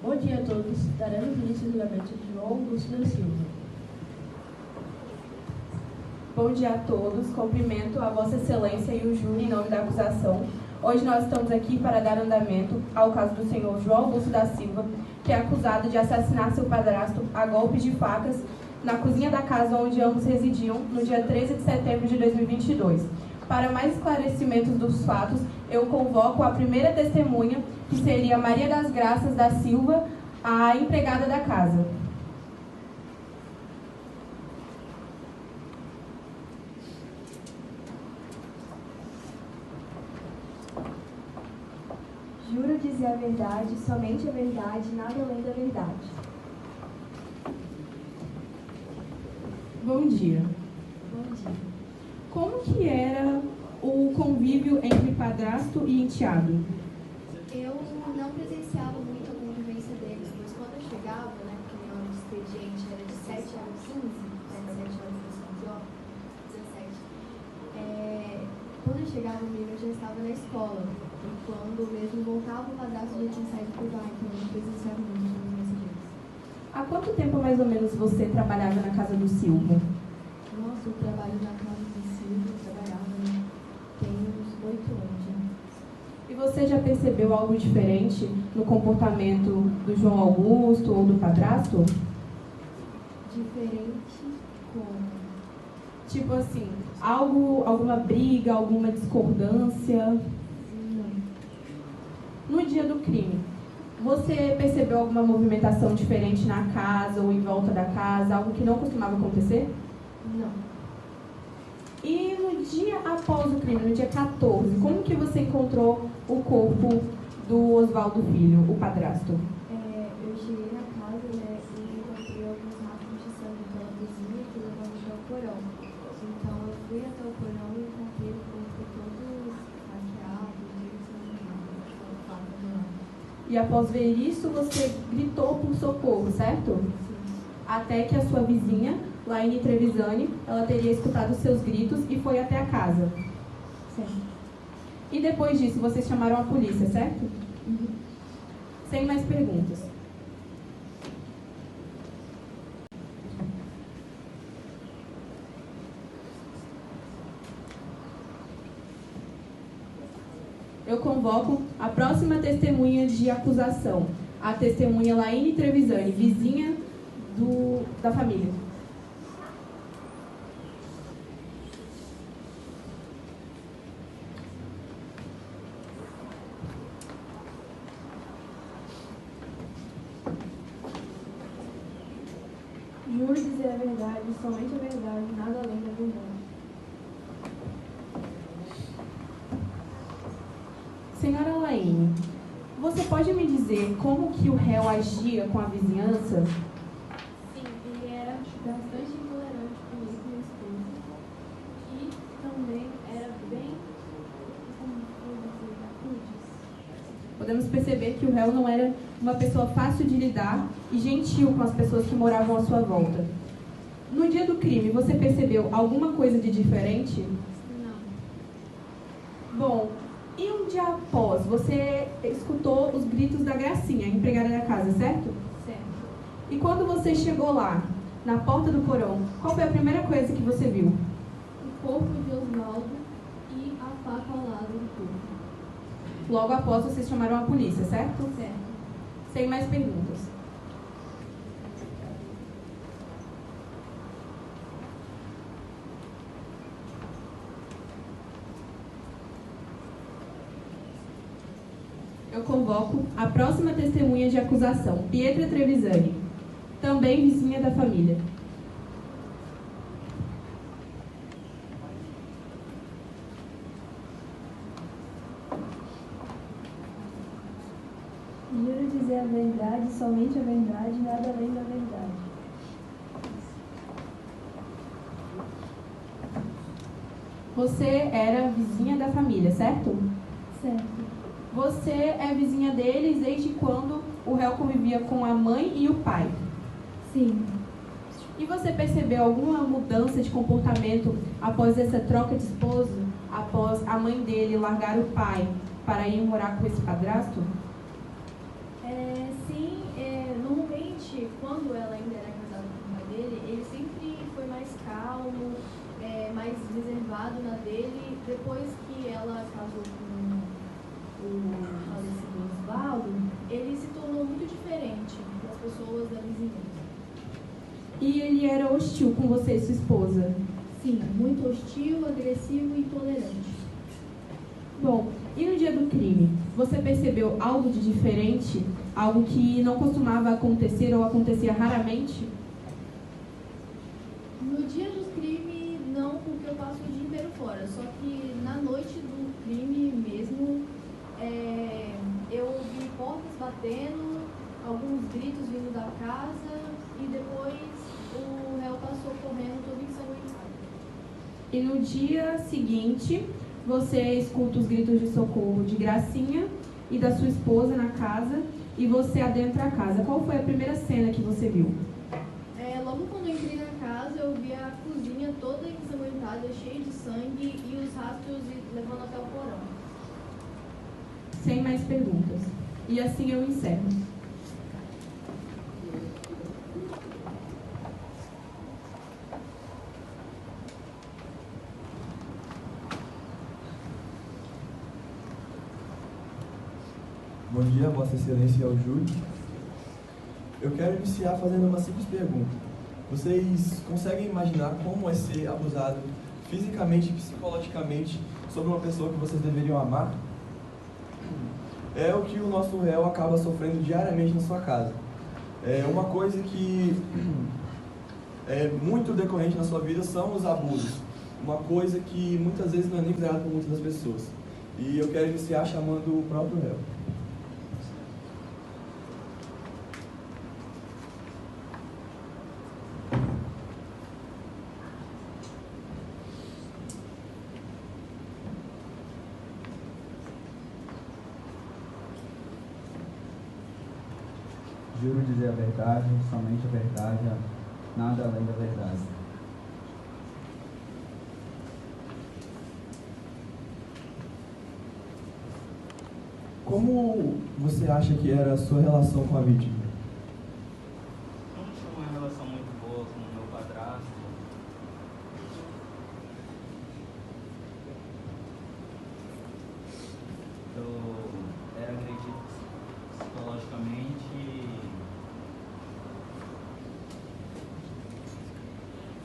Bom dia a todos. Daremos início ao julgamento de João Augusto da Silva. Bom dia a todos. Cumprimento a Vossa Excelência e o júri em nome da acusação. Hoje nós estamos aqui para dar andamento ao caso do senhor João Augusto da Silva, que é acusado de assassinar seu padrasto a golpes de facas na cozinha da casa onde ambos residiam no dia 13 de setembro de 2022. Para mais esclarecimentos dos fatos, eu convoco a primeira testemunha, que seria Maria das Graças da Silva, a empregada da casa. Juro dizer a verdade, somente a verdade, nada além da verdade. Bom dia. Bom dia. Como que era o convívio entre padrasto e enteado? Eu não presenciava muito a convivência deles, pois quando eu chegava, né, porque minha hora de expediente era de 7 às 15, 7 horas das 15 horas, 17. Quando eu chegava, o menino já estava na escola. E quando mesmo voltava, o padrasto já tinha saído por lá, então eu não presenciava muito a convivência deles. Há quanto tempo mais ou menos você trabalhava na casa do Silva? Nossa, eu trabalho na casa do Silva, eu trabalhava, né, tem uns 8 anos já. E você já percebeu algo diferente no comportamento do João Augusto ou do padrasto? Diferente como? Tipo assim, alguma briga, alguma discordância? Não. No dia do crime, você percebeu alguma movimentação diferente na casa ou em volta da casa, algo que não costumava acontecer? Não. E no dia após o crime, no dia 14, como que você encontrou o corpo do Oswaldo Filho, o padrasto? Eu cheguei na casa, né, e encontrei alguns rastros de sangue pela cozinha que levando até o porão. Então eu fui até o porão e encontrei o corpo todo esfaqueado, todo sangrado. E após ver isso, você gritou por socorro, certo? Sim. Até que a sua vizinha, Laine Trevisani, ela teria escutado seus gritos e foi até a casa. Certo. E depois disso, vocês chamaram a polícia, certo? Uhum. Sem mais perguntas. Eu convoco a próxima testemunha de acusação, a testemunha Laine Trevisani, vizinha da família. Juro dizer a verdade, somente a verdade, nada além da verdade. Senhora Laine, você pode me dizer como que o réu agia com a vizinhança? Sim, ele era bastante intolerante comigo e minha esposa. E também era bem, como rudes. Podemos perceber que o réu não era uma pessoa fácil de lidar e gentil com as pessoas que moravam à sua volta. No dia do crime, você percebeu alguma coisa de diferente? Não. Bom, e um dia após, você escutou os gritos da Gracinha, a empregada da casa, certo? Certo. E quando você chegou lá, na porta do porão, qual foi a primeira coisa que você viu? O corpo de Oswaldo e a faca ao lado do corpo. Logo após, vocês chamaram a polícia, certo? Certo. Sem mais perguntas. Eu convoco a próxima testemunha de acusação, Pietra Trevisani, também vizinha da família. Juro dizer a verdade, somente a verdade, nada além da verdade. Você era vizinha da família, certo? Certo. Você é vizinha deles desde quando o réu convivia com a mãe e o pai? Sim. E você percebeu alguma mudança de comportamento após essa troca de esposo? Após a mãe dele largar o pai para ir morar com esse padrasto? Sim, quando ela ainda era casada com o pai dele, ele sempre foi mais calmo, mais reservado na dele. Depois que ela casou com o falecido Osvaldo, ele se tornou muito diferente das pessoas da vizinhança. E ele era hostil com você e sua esposa? Sim, muito hostil, agressivo e intolerante. Bom, e no dia do crime, você percebeu algo de diferente? Algo que não costumava acontecer ou acontecia raramente? No dia do crime, não, porque eu passo o dia inteiro fora. Só que na noite do crime mesmo, eu ouvi portas batendo, alguns gritos vindo da casa e depois o réu passou correndo todo ensanguentado. E no dia seguinte, você escuta os gritos de socorro de Gracinha e da sua esposa na casa e você adentra a casa. Qual foi a primeira cena que você viu? Logo quando eu entrei na casa, eu vi a cozinha toda ensanguentada, cheia de sangue e os rastros levando até o porão. Sem mais perguntas. E assim eu encerro. Bom dia, Vossa Excelência e ao júri. Eu quero iniciar fazendo uma simples pergunta. Vocês conseguem imaginar como é ser abusado fisicamente e psicologicamente sobre uma pessoa que vocês deveriam amar? É o que o nosso réu acaba sofrendo diariamente na sua casa. É uma coisa que é muito decorrente na sua vida são os abusos. Uma coisa que muitas vezes não é nem considerada por muitas das pessoas. E eu quero iniciar chamando o próprio réu. Juro dizer a verdade, somente a verdade, nada além da verdade. Como você acha que era a sua relação com a vítima? Não tinha uma relação muito boa com o meu padrasto. Eu era agredido psicologicamente e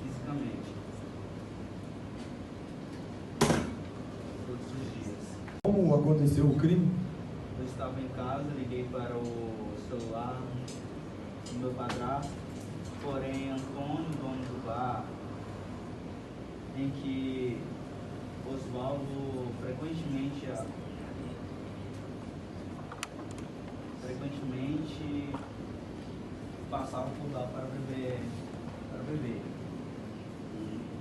fisicamente. Todos os dias. Como aconteceu o crime? Eu estava em casa, liguei para o celular do meu padrasto, porém Antônio, dono do bar, em que Osvaldo frequentemente passava por lá para beber.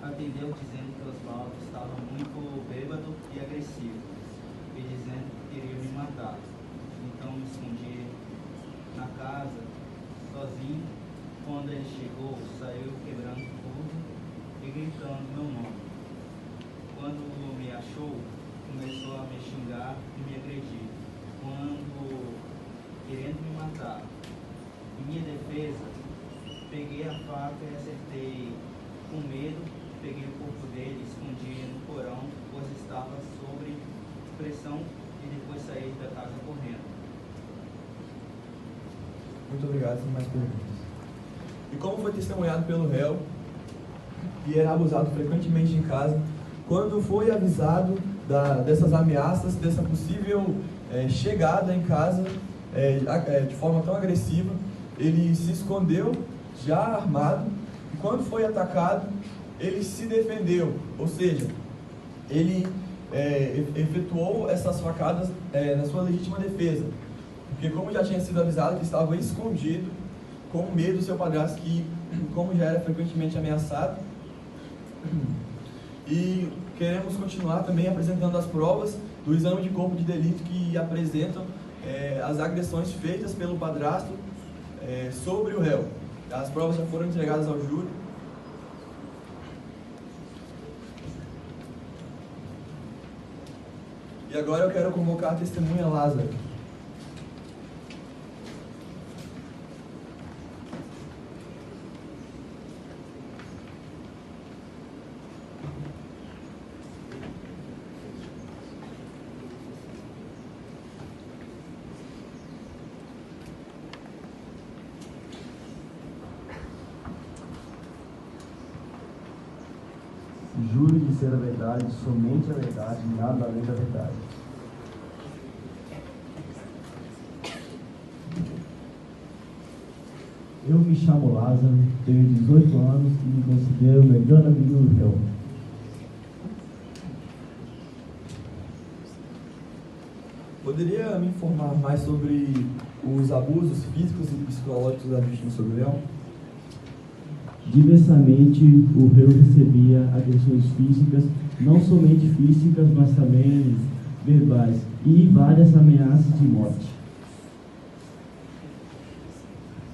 Atendeu dizendo que Osvaldo estava muito bêbado e agressivo, e dizendo que queria me matar. Então me escondi na casa, sozinho. Quando ele chegou, saiu quebrando tudo e gritando meu nome. Quando me achou, começou a me xingar e me agredir, querendo me matar. Em minha defesa, peguei a faca e acertei com medo, peguei o corpo dele, escondi no porão, pois estava sob pressão, e depois saí da casa correndo. Muito obrigado, sem mais perguntas. E como foi testemunhado pelo réu, que era abusado frequentemente em casa, quando foi avisado dessas ameaças, dessa possível chegada em casa de forma tão agressiva, ele se escondeu já armado, e quando foi atacado, ele se defendeu, ou seja, ele efetuou essas facadas na sua legítima defesa, porque como já tinha sido avisado que estava escondido, com medo do seu padrasto, que como já era frequentemente ameaçado. E queremos continuar também apresentando as provas do exame de corpo de delito que apresentam as agressões feitas pelo padrasto sobre o réu. As provas já foram entregadas ao júri. E agora eu quero convocar a testemunha Lázaro. Juro dizer a verdade, somente a verdade, nada além da verdade. Eu me chamo Lázaro, tenho 18 anos e me considero o melhor amigo do réu. Poderia me informar mais sobre os abusos físicos e psicológicos da vítima sobre o réu? Diversamente, o réu recebia agressões físicas, não somente físicas, mas também verbais, e várias ameaças de morte.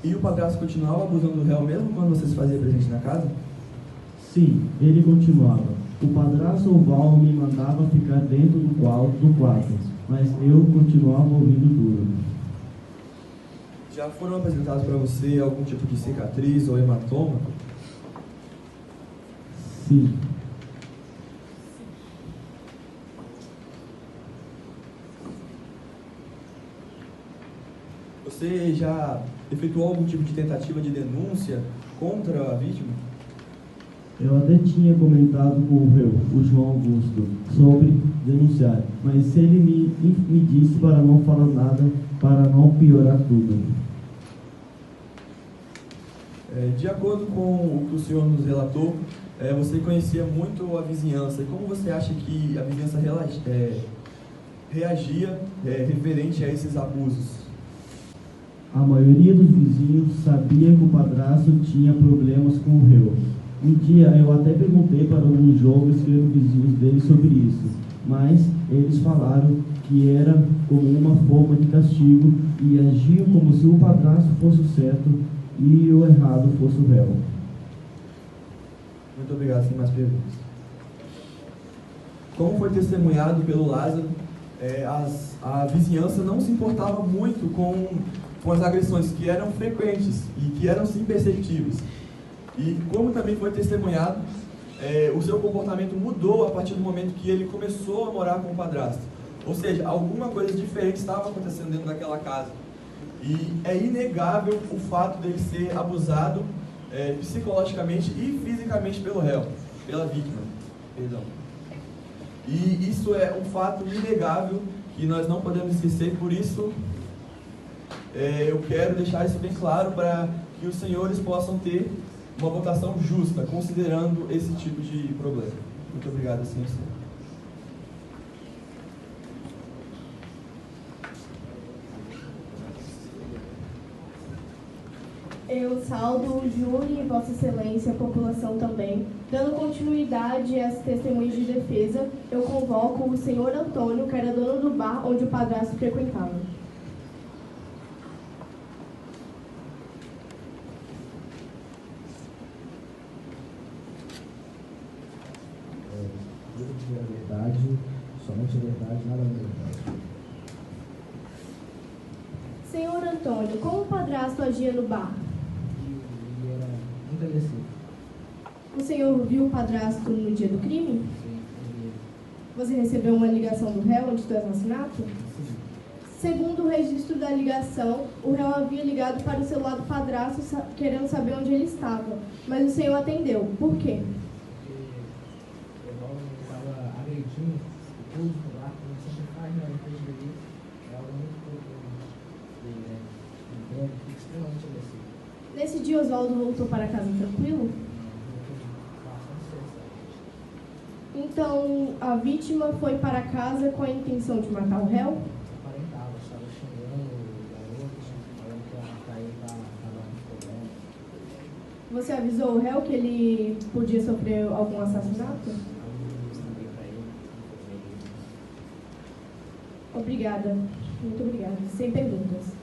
E o padrasto continuava abusando do réu mesmo quando você se fazia presente na casa? Sim, ele continuava. O padrasto Val me mandava ficar dentro do quarto, mas eu continuava ouvindo tudo. Já foram apresentados para você algum tipo de cicatriz ou hematoma? Sim. Você já efetuou algum tipo de tentativa de denúncia contra a vítima? Eu até tinha comentado com o réu, o João Augusto, sobre denunciar, mas ele me disse para não falar nada, para não piorar tudo. De acordo com o que o senhor nos relatou, você conhecia muito a vizinhança. E como você acha que a vizinhança reagia referente a esses abusos? A maioria dos vizinhos sabia que o padrasto tinha problemas com o réu. Um dia eu até perguntei para alguns jovens que eram vizinhos dele sobre isso, mas eles falaram que era como uma forma de castigo e agiam como se o padrasto fosse o certo e o errado fosse o réu. Muito obrigado, sem mais perguntas. Como foi testemunhado pelo Lázaro, a vizinhança não se importava muito com as agressões que eram frequentes e que eram sim perceptíveis. E como também foi testemunhado, o seu comportamento mudou a partir do momento que ele começou a morar com o padrasto. Ou seja, alguma coisa diferente estava acontecendo dentro daquela casa. E é inegável o fato dele ser abusado psicologicamente e fisicamente pelo réu, pela vítima. Perdão. E isso é um fato inegável que nós não podemos esquecer, por isso eu quero deixar isso bem claro para que os senhores possam ter uma votação justa, considerando esse tipo de problema. Muito obrigado, senhor. Eu saldo o júri e Vossa Excelência, a população também. Dando continuidade às testemunhas de defesa, eu convoco o senhor Antônio, que era dono do bar onde o padrasto frequentava. Juro dizer a verdade, somente a verdade, nada além da verdade. Senhor Antônio, como o padrasto agia no bar? Ele era muito agressivo. O senhor viu o padrasto no dia do crime? Sim, ele... Você recebeu uma ligação do réu antes do assassinato? Sim. Segundo o registro da ligação, o réu havia ligado para o celular do padrasto querendo saber onde ele estava, mas o senhor atendeu. Por quê? Porque o Paulo estava agredindo o público lá, como sempre faz na empresa dele, é algo muito pouco dele, né? Então ele fica extremamente agressivo. Nesse dia, Oswaldo voltou para casa tranquilo? Então, a vítima foi para casa com a intenção de matar o réu? Aparentava, estava xingando o garoto, falando que ia matar ele para acabar com os problemas. Você avisou o réu que ele podia sofrer algum assassinato? Aí eu liguei para ele, informei ele. Obrigada. Muito obrigada. Sem perguntas.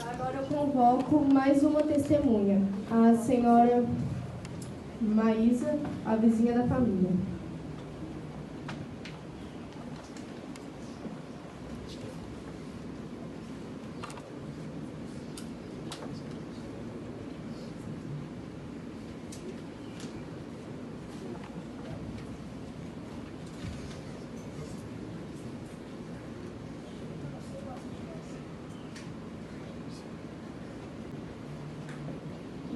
Agora eu convoco mais uma testemunha, a senhora Maísa, a vizinha da família.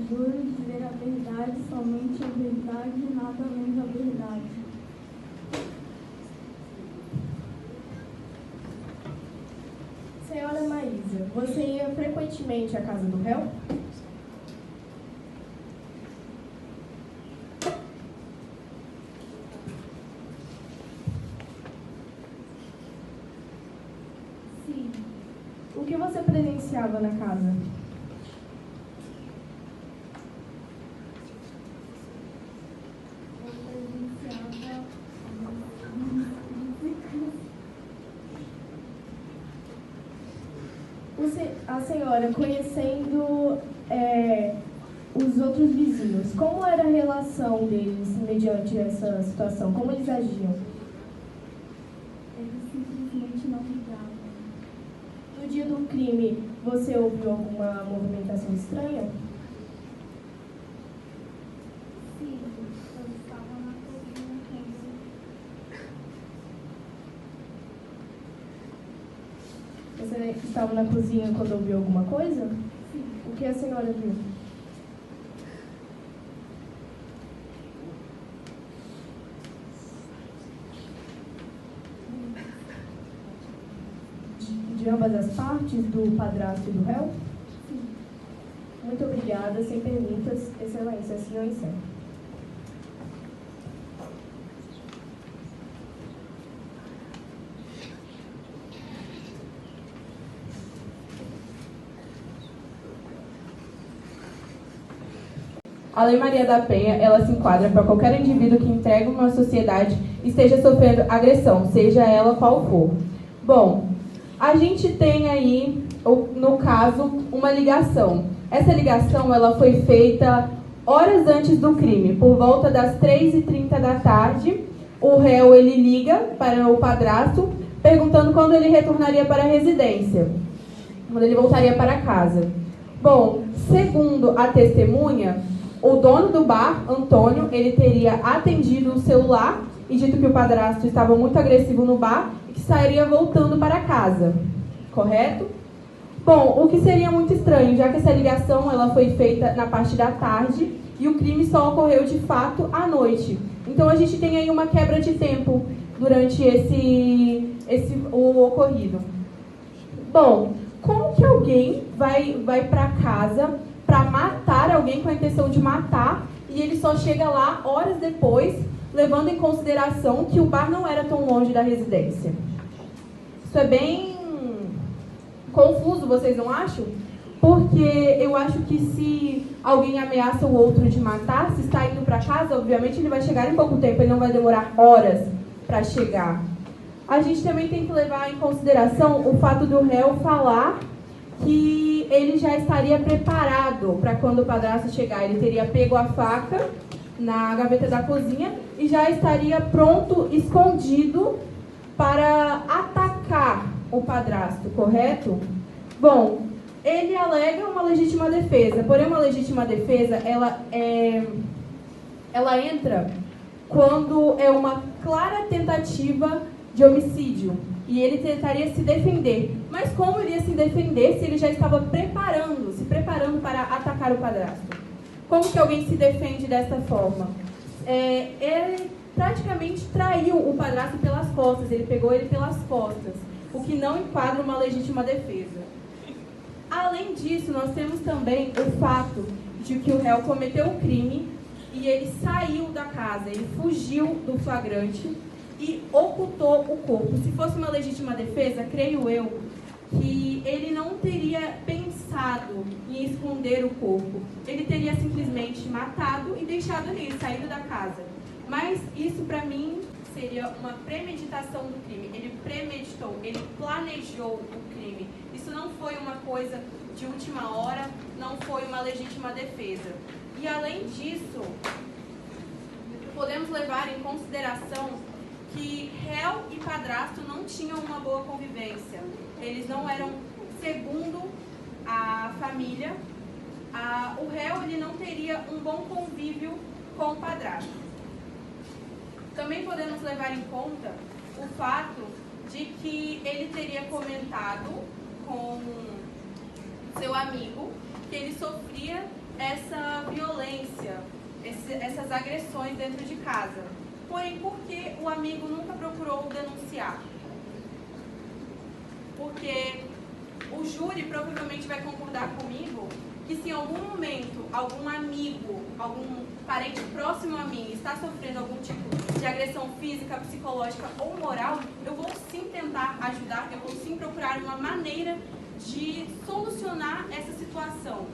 Juro dizer a verdade, somente a verdade, nada além da verdade. Senhora Maísa, você ia frequentemente à casa do réu? Sim. O que você presenciava na casa? Eu presenciava A senhora, conhecendo os outros vizinhos, como era a relação deles mediante essa situação? Como eles agiam? eles simplesmente não ligavam. No dia do crime, você ouviu alguma movimentação estranha? Sim, eu estava na cozinha quando Você estava na cozinha quando ouviu alguma coisa? sim, O que a senhora viu? De ambas as partes, do padrasto e do réu? sim. Muito obrigada. Sem perguntas, Excelência, assim eu encerro. A Lei Maria da Penha, ela se enquadra para qualquer indivíduo que entregue uma sociedade e esteja sofrendo agressão, seja ela qual for. Bom, a gente tem aí, no caso, uma ligação. Essa ligação, ela foi feita horas antes do crime, por volta das 3h30 da tarde. O réu, ele liga para o padrasto, perguntando quando ele retornaria para a residência, quando ele voltaria para casa. Bom, segundo a testemunha, o dono do bar, Antônio, ele teria atendido o celular e dito que o padrasto estava muito agressivo no bar e que estaria voltando para casa. Correto? Bom, o que seria muito estranho, já que essa ligação ela foi feita na parte da tarde e o crime só ocorreu de fato à noite. Então a gente tem aí uma quebra de tempo durante o ocorrido. Bom, como que alguém vai para casa para matar alguém com a intenção de matar e ele só chega lá horas depois, levando em consideração que o bar não era tão longe da residência? Isso é bem confuso, vocês não acham? Porque eu acho que se alguém ameaça o outro de matar, se está indo para casa, obviamente ele vai chegar em pouco tempo, ele não vai demorar horas para chegar. A gente também tem que levar em consideração o fato do réu falar que ele já estaria preparado para quando o padrasto chegar. Ele teria pego a faca na gaveta da cozinha e já estaria pronto, escondido, para atacar o padrasto, correto? Bom, ele alega uma legítima defesa, porém uma legítima defesa, ela entra quando é uma clara tentativa de homicídio e ele tentaria se defender. Mas como iria se defender se ele já estava se preparando para atacar o padrasto? Como que alguém se defende dessa forma? Ele praticamente traiu o padrasto pelas costas, ele pegou ele pelas costas, o que não enquadra uma legítima defesa. Além disso, nós temos também o fato de que o réu cometeu o crime e ele saiu da casa, ele fugiu do flagrante e ocultou o corpo. Se fosse uma legítima defesa, creio eu que ele não teria pensado em esconder o corpo. Ele teria simplesmente matado e deixado ali, saído da casa. Mas isso, para mim, seria uma premeditação do crime. Ele premeditou, ele planejou o crime. Isso não foi uma coisa de última hora, não foi uma legítima defesa. E, além disso, podemos levar em consideração que réu e padrasto não tinham uma boa convivência. Eles não eram, segundo a família, o réu ele não teria um bom convívio com o padrasto. Também podemos levar em conta o fato de que ele teria comentado com seu amigo que ele sofria essa violência, essas agressões dentro de casa. Porém, por que o amigo nunca procurou denunciar? Porque O júri provavelmente vai concordar comigo que se em algum momento algum amigo, algum parente próximo a mim está sofrendo algum tipo de agressão física, psicológica ou moral, eu vou sim tentar ajudar, eu vou sim procurar uma maneira de solucionar essa situação.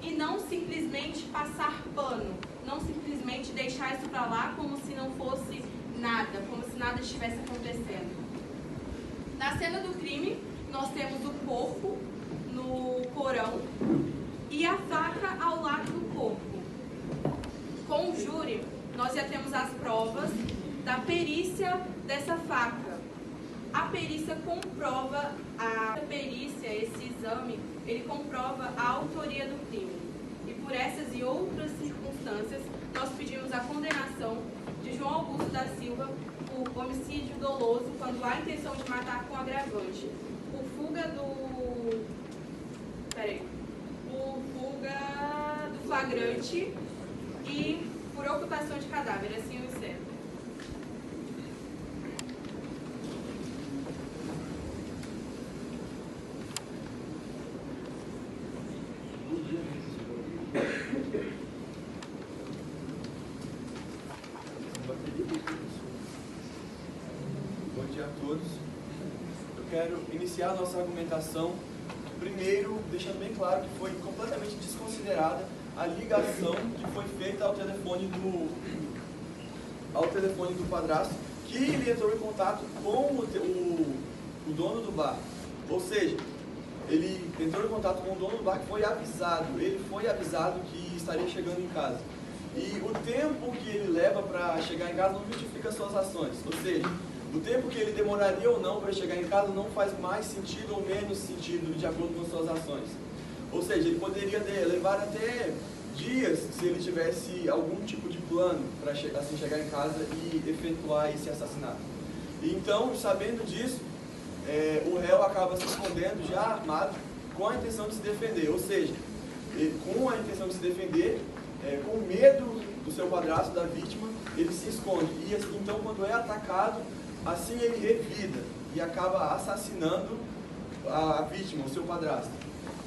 E não simplesmente passar pano, não simplesmente deixar isso para lá como se não fosse nada, como se nada estivesse acontecendo. Na cena do crime, nós temos o corpo no porão e a faca ao lado do corpo. Com o júri, nós já temos as provas da perícia dessa faca. A perícia comprova, esse exame, ele comprova a autoria do crime. E por essas e outras circunstâncias, nós pedimos a condenação de João Augusto da Silva por homicídio doloso quando há intenção de matar com agravante, por fuga do flagrante e por ocultação de cadáver, assim o encerro. Bom dia a todos. Eu quero iniciar a nossa argumentação, primeiro deixando bem claro que foi completamente desconsiderada a ligação que foi feita ao telefone do padrasto, que ele entrou em contato com o dono do bar. Ou seja, ele entrou em contato com o dono do bar, que ele foi avisado que estaria chegando em casa. E o tempo que ele leva para chegar em casa não justifica suas ações. Ou seja, o tempo que ele demoraria ou não para chegar em casa não faz mais sentido ou menos sentido de acordo com suas ações. Ou seja, ele poderia levar até dias se ele tivesse algum tipo de plano para assim, chegar em casa e efetuar esse assassinato. E então, sabendo disso, o réu acaba se escondendo já armado com a intenção de se defender. Ou seja, com a intenção de se defender, com medo do seu padrasto, da vítima, ele se esconde. E assim, então, quando é atacado, assim ele revida e acaba assassinando a vítima, o seu padrasto.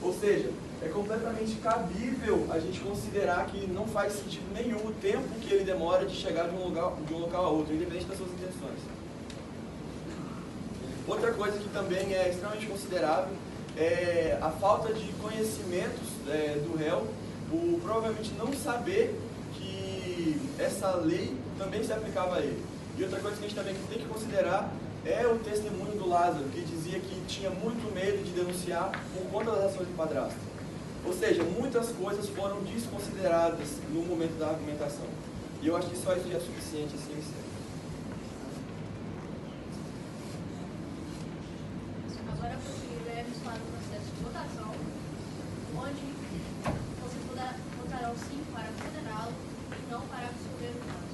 Ou seja, é completamente cabível a gente considerar que não faz sentido nenhum o tempo que ele demora de chegar de um local a outro, independente das suas intenções. Outra coisa que também é extremamente considerável é a falta de conhecimentos do réu, por provavelmente não saber que essa lei também se aplicava a ele. E outra coisa que a gente também tem que considerar é o testemunho do Lázaro, que dizia que tinha muito medo de denunciar por conta das ações do padrasto. Ou seja, muitas coisas foram desconsideradas no momento da argumentação. E eu acho que só isso já é suficiente assim. Agora prosseguiremos para o processo de votação, onde vocês votarão sim para condená-lo e não para absolver o caso.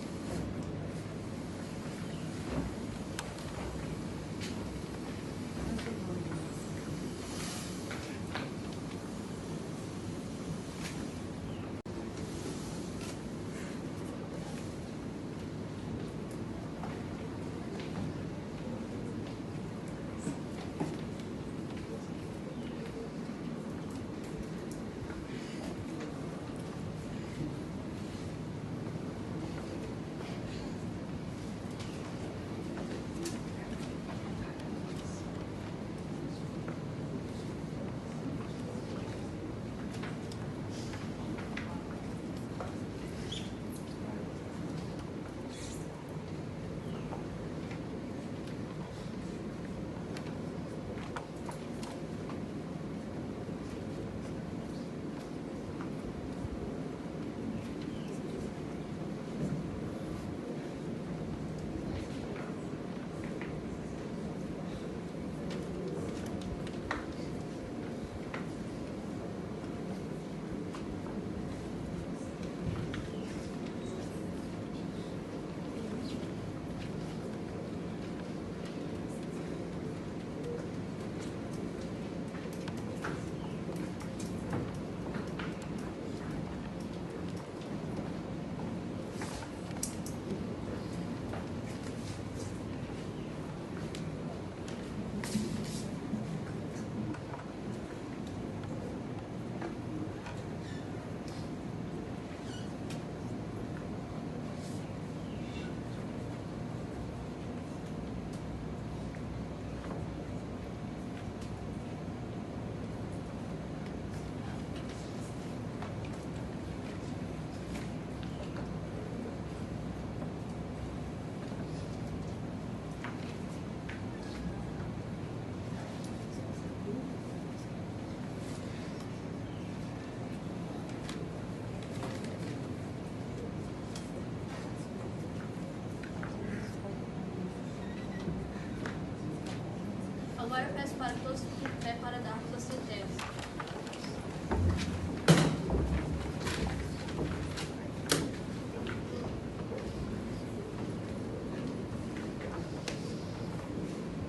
Agora eu peço para todos fiquem de pé para darmos a sentença.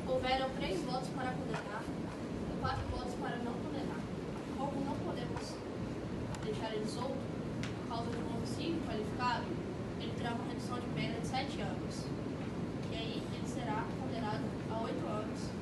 Houveram 3 votos para condenar e 4 votos para não condenar. Como não podemos deixar ele solto por causa de um homicídio qualificado, ele terá uma redução de pena de 7 anos. E aí ele será condenado a 8 anos